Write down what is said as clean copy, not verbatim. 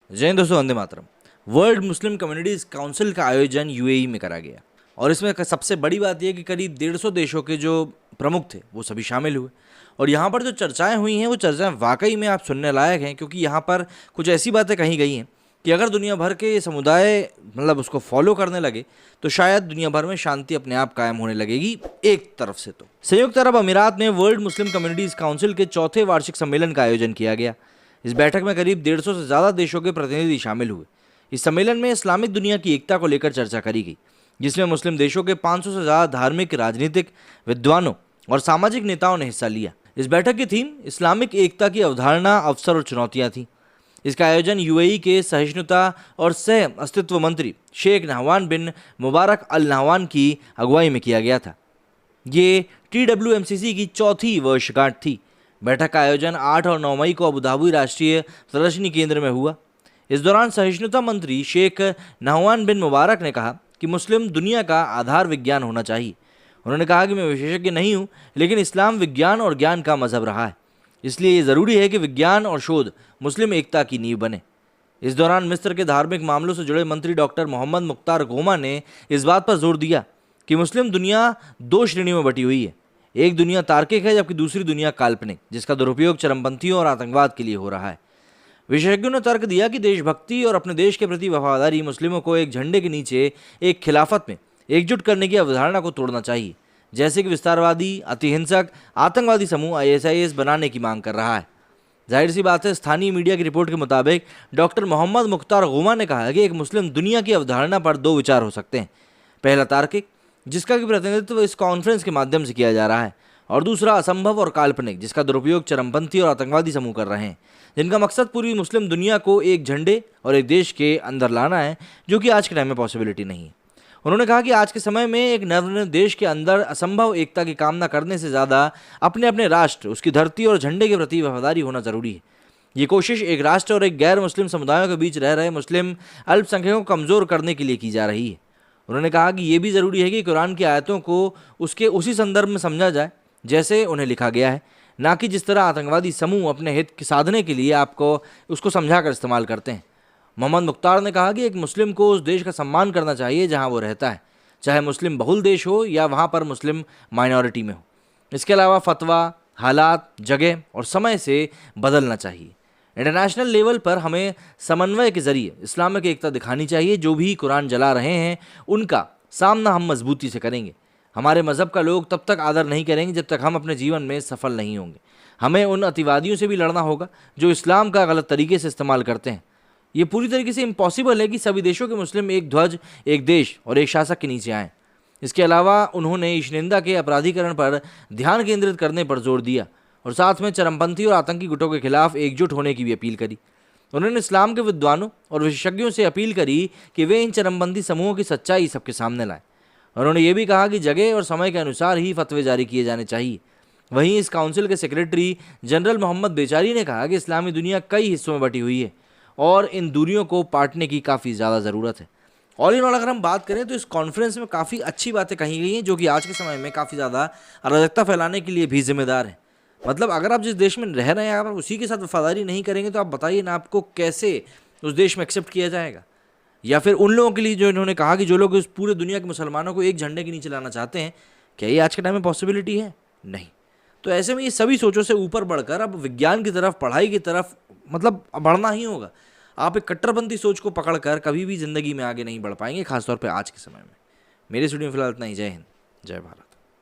जय हिंद दोस्तों, वंदे मातरम। वर्ल्ड मुस्लिम communities council का आयोजन यूएई में करा गया और इसमें सबसे बड़ी बात यह कि करीब 150 देशों के जो प्रमुख थे वो सभी शामिल हुए। और यहाँ पर जो चर्चाएं हुई हैं वो चर्चाएं वाकई में आप सुनने लायक हैं, क्योंकि यहाँ पर कुछ ऐसी बातें कही गई हैं कि अगर दुनिया भर के समुदाय उसको फॉलो करने लगे तो शायद दुनिया भर में शांति अपने आप कायम होने लगेगी। एक तरफ से तो संयुक्त अरब अमीरात में वर्ल्ड मुस्लिम कम्युनिटीज काउंसिल के चौथे वार्षिक सम्मेलन का आयोजन किया गया। इस बैठक में करीब 150 से ज़्यादा देशों के प्रतिनिधि शामिल हुए। इस सम्मेलन में इस्लामिक दुनिया की एकता को लेकर चर्चा करी गई, जिसमें मुस्लिम देशों के 500 से ज़्यादा धार्मिक, राजनीतिक, विद्वानों और सामाजिक नेताओं ने हिस्सा लिया। इस बैठक की थीम इस्लामिक एकता की अवधारणा, अवसर और चुनौतियां थी। इसका आयोजन यूएई के सहिष्णुता और सह अस्तित्व मंत्री शेख नहवान बिन मुबारक अल नहवान की अगुवाई में किया गया था। ये TWMCC की चौथी वर्षगांठ थी। बैठक का आयोजन 8 और 9 मई को अबू धाबी राष्ट्रीय प्रदर्शनी केंद्र में हुआ। इस दौरान सहिष्णुता मंत्री शेख नहवान बिन मुबारक ने कहा कि मुस्लिम दुनिया का आधार विज्ञान होना चाहिए। उन्होंने कहा कि मैं विशेषज्ञ नहीं हूँ, लेकिन इस्लाम विज्ञान और ज्ञान का मजहब रहा है, इसलिए ये ज़रूरी है कि विज्ञान और शोध मुस्लिम एकता की नींव बने। इस दौरान मिस्र के धार्मिक मामलों से जुड़े मंत्री डॉक्टर मोहम्मद मुख्तार गोमा ने इस बात पर जोर दिया कि मुस्लिम दुनिया 2 श्रेणियों में बटी हुई है। एक दुनिया तार्किक है, जबकि दूसरी दुनिया काल्पनिक, जिसका दुरुपयोग चरमपंथियों और आतंकवाद के लिए हो रहा है। विशेषज्ञों ने तर्क दिया कि देशभक्ति और अपने देश के प्रति वफादारी मुस्लिमों को एक झंडे के नीचे एक खिलाफत में एकजुट करने की अवधारणा को तोड़ना चाहिए, जैसे कि विस्तारवादी, अतिहिंसक, आतंकवादी समूह ISIS बनाने की मांग कर रहा है। जाहिर सी बात है, स्थानीय मीडिया की रिपोर्ट के मुताबिक डॉक्टर मोहम्मद मुख्तार गोमा ने कहा कि एक मुस्लिम दुनिया की अवधारणा पर 2 विचार हो सकते हैं। पहला तार्किक, जिसका कि प्रतिनिधित्व इस कॉन्फ्रेंस के माध्यम से किया जा रहा है, और दूसरा असंभव और काल्पनिक, जिसका दुरुपयोग चरमपंथी और आतंकवादी समूह कर रहे हैं, जिनका मकसद पूरी मुस्लिम दुनिया को एक झंडे और एक देश के अंदर लाना है, जो कि आज के टाइम में पॉसिबिलिटी नहीं है। उन्होंने कहा कि आज के समय में एक नवनिर्मित देश के अंदर असंभव एकता की कामना करने से ज़्यादा अपने अपने राष्ट्र, उसकी धरती और झंडे के प्रति वफादारी होना ज़रूरी है। ये कोशिश एक राष्ट्र और एक गैर मुस्लिम समुदायों के बीच रह रहे मुस्लिम अल्पसंख्यकों को कमज़ोर करने के लिए की जा रही है। उन्होंने कहा कि ये भी ज़रूरी है कि कुरान की आयतों को उसके उसी संदर्भ में समझा जाए जैसे उन्हें लिखा गया है, ना कि जिस तरह आतंकवादी समूह अपने हित के साधने के लिए आपको उसको समझाकर इस्तेमाल करते हैं। मोहम्मद मुख्तार ने कहा कि एक मुस्लिम को उस देश का सम्मान करना चाहिए जहां वो रहता है, चाहे मुस्लिम बहुल देश हो या वहां पर मुस्लिम माइनॉरिटी में हो। इसके अलावा फतवा, हालात, जगह और समय से बदलना चाहिए। इंटरनेशनल लेवल पर हमें समन्वय के जरिए इस्लामिक एकता दिखानी चाहिए। जो भी कुरान जला रहे हैं उनका सामना हम मजबूती से करेंगे। हमारे मज़हब का लोग तब तक आदर नहीं करेंगे जब तक हम अपने जीवन में सफल नहीं होंगे। हमें उन अतिवादियों से भी लड़ना होगा जो इस्लाम का गलत तरीके से इस्तेमाल करते हैं। ये पूरी तरीके से इम्पॉसिबल है कि सभी देशों के मुस्लिम एक ध्वज, एक देश और एक शासक के नीचे आएँ। इसके अलावा उन्होंने ईशनिंदा के अपराधीकरण पर ध्यान केंद्रित करने पर जोर दिया और साथ में चरमपंथी और आतंकी गुटों के खिलाफ एकजुट होने की भी अपील करी। उन्होंने इस्लाम के विद्वानों और विशेषज्ञों से अपील करी कि वे इन चरमपंथी समूहों की सच्चाई सबके सामने लाएं। उन्होंने ये भी कहा कि जगह और समय के अनुसार ही फतवे जारी किए जाने चाहिए। वहीं इस काउंसिल के सेक्रेटरी जनरल मोहम्मद बेचारी ने कहा कि इस्लामी दुनिया कई हिस्सों में बटी हुई है और इन दूरियों को पाटने की काफ़ी ज़्यादा ज़रूरत है। ऑल इन ऑल अगर हम बात करें तो इस कॉन्फ्रेंस में काफ़ी अच्छी बातें कही गई हैं, जो कि आज के समय में काफ़ी ज़्यादा अराजकता फैलाने के लिए भी जिम्मेदार है। अगर आप जिस देश में रह रहे हैं, अगर आप उसी के साथ वफादारी नहीं करेंगे तो आप बताइए ना, आपको कैसे उस देश में एक्सेप्ट किया जाएगा। या फिर उन लोगों के लिए जो इन्होंने कहा कि जो लोग इस पूरे दुनिया के मुसलमानों को एक झंडे के नीचे लाना चाहते हैं, क्या ये आज के टाइम में पॉसिबिलिटी है? नहीं। तो ऐसे में ये सभी सोचों से ऊपर बढ़कर अब विज्ञान की तरफ, पढ़ाई की तरफ बढ़ना ही होगा। आप एक कट्टरपंथी सोच को पकड़कर कभी भी ज़िंदगी में आगे नहीं बढ़ पाएंगे, खासतौर पे आज के समय में। मेरे स्टूडियो में फिलहाल इतना ही। जय हिंद, जय भारत।